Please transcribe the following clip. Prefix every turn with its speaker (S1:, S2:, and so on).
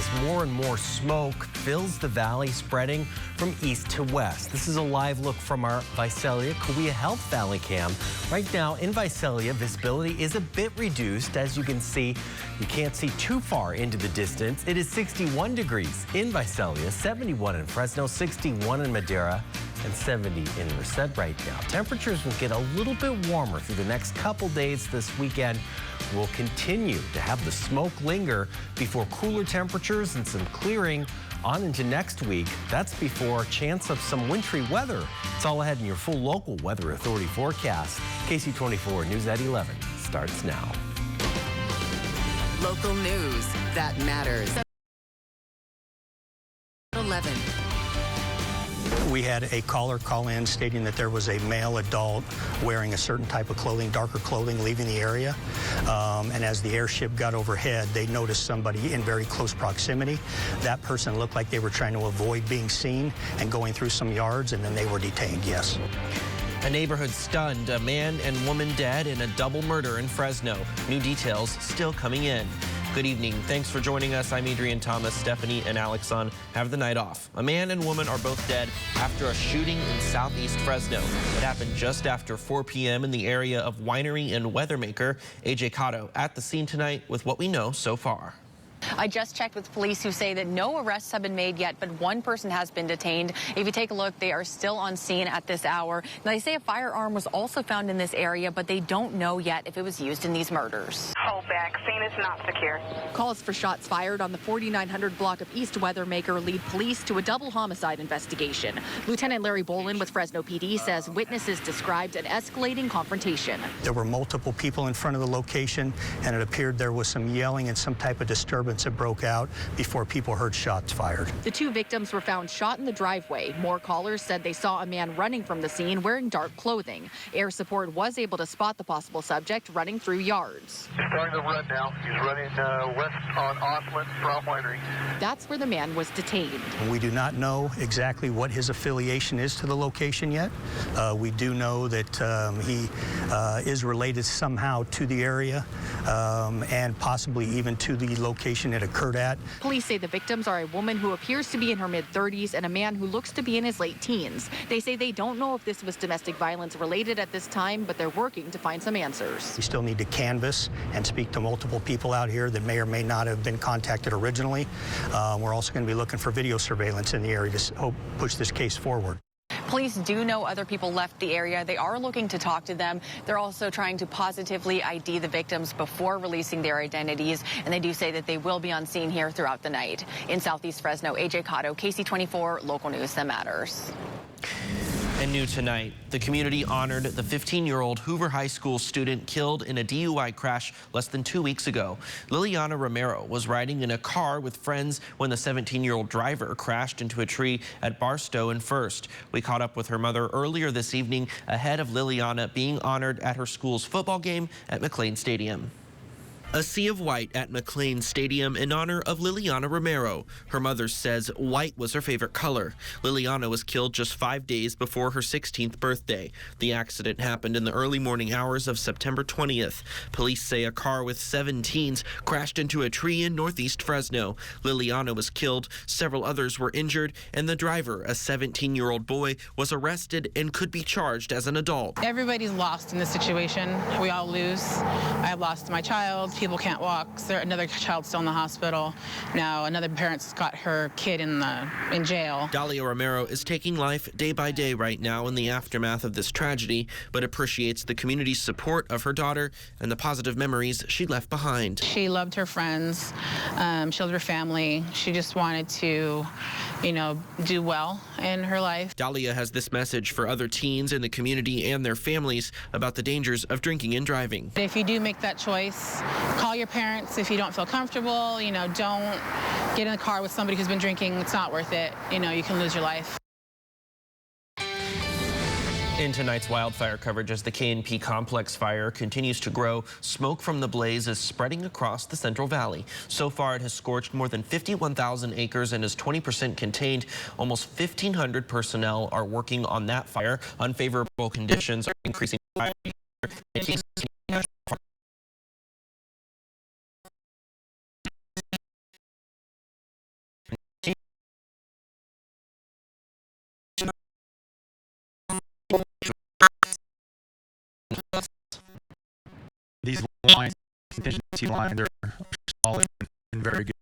S1: as more and more smoke fills the valley, spreading from east to west. This is a live look from our Visalia Cahuilla Health Valley Cam. Right now in Visalia, visibility is a bit reduced. As you can see, you can't see too far into the distance. It is 61 degrees in Visalia, 71 in Fresno, 61 in Madera, and 70 in Merced right now. Temperatures will get a little bit warmer through the next couple days. This weekend will continue to have the smoke linger before cooler temperatures and some clearing on into next week. That's before a chance of some wintry weather. It's all ahead in your full local Weather Authority forecast. KSEE 24 News at 11 starts now.
S2: Local news that matters. 11.
S3: We had a caller call in stating that there was a male adult wearing a certain type of clothing, darker clothing, leaving the area. And as the airship got overhead, they noticed somebody in very close proximity. That person looked like they were trying to avoid being seen and going through some yards, and then they were detained, yes.
S4: A neighborhood stunned, a man and woman dead in a double murder in Fresno. New details still coming in. Good evening. Thanks for joining us. I'm Adrian, Tomas, Stephanie, and Alex have the night off. A man and woman are both dead after a shooting in southeast Fresno. It happened just after 4 p.m. in the area of Winery and Weathermaker. AJ Cotto at the scene tonight with what we know so far.
S5: I just checked with police who say that no arrests have been made yet, but one person has been detained. If you take a look, they are still on scene at this hour. Now, they say a firearm was also found in this area, but they don't know yet if it was used in these murders.
S6: Hold back. Scene is not secure.
S5: Calls for shots fired on the 4900 block of East Weathermaker lead police to a double homicide investigation. Lieutenant Larry Bolin with Fresno PD says witnesses described an escalating confrontation.
S3: There were multiple people in front of the location, and it appeared there was some yelling and some type of disturbance that broke out before people heard shots fired.
S5: The two victims were found shot in the driveway. More callers said they saw a man running from the scene wearing dark clothing. Air support was able to spot the possible subject running through yards.
S7: He's starting to run now. He's running west on Osmond from Winery.
S5: That's where the man was detained.
S3: We do not know exactly what his affiliation is to the location yet. We do know that he is related somehow to the area and possibly even to the location it occurred at.
S5: Police say the victims are a woman who appears to be in her mid-30s and a man who looks to be in his late teens. They say they don't know if this was domestic violence related at this time, but they're working to find some answers.
S3: We still need to canvass and speak to multiple people out here that may or may not have been contacted originally. We're also going to be looking for video surveillance in the area to help push this case forward.
S5: Police do know other people left the area. They are looking to talk to them. They're also trying to positively ID the victims before releasing their identities, and they do say that they will be on scene here throughout the night. In southeast Fresno, AJ Cotto, KSEE 24, local news that matters.
S4: And new tonight, the community honored the 15-year-old Hoover High School student killed in a DUI crash less than 2 weeks ago. Liliana Romero was riding in a car with friends when the 17-year-old driver crashed into a tree at Barstow and First. We caught up with her mother earlier this evening ahead of Liliana being honored at her school's football game at McLean Stadium. A sea of white at McLean Stadium in honor of Liliana Romero. Her mother says white was her favorite color. Liliana was killed just 5 days before her 16th birthday. The accident happened in the early morning hours of September 20th. Police say a car with 7 teens crashed into a tree in northeast Fresno. Liliana was killed, several others were injured, and the driver, a 17-year-old boy, was arrested and could be charged as an adult.
S8: Everybody's lost in this situation. We all lose. I lost my child. People can't walk. Another child's still in the hospital. Now another parent's got her kid in jail.
S4: Dalia Romero is taking life day by day right now in the aftermath of this tragedy, but appreciates the community's support of her daughter and the positive memories she left behind.
S8: She loved her friends. She loved her family. She just wanted to, do well in her life.
S4: Dalia has this message for other teens in the community and their families about the dangers of drinking and driving.
S8: If you do make that choice, call your parents if you don't feel comfortable. Don't get in the car with somebody who's been drinking. It's not worth it. You can lose your life.
S4: In tonight's wildfire coverage, as the K&P complex fire continues to grow, smoke from the blaze is spreading across the Central Valley. So far, it has scorched more than 51,000 acres and is 20% contained. Almost 1,500 personnel are working on that fire. Unfavorable conditions are increasing fire.
S9: these lines, contingency lines, are solid and very good.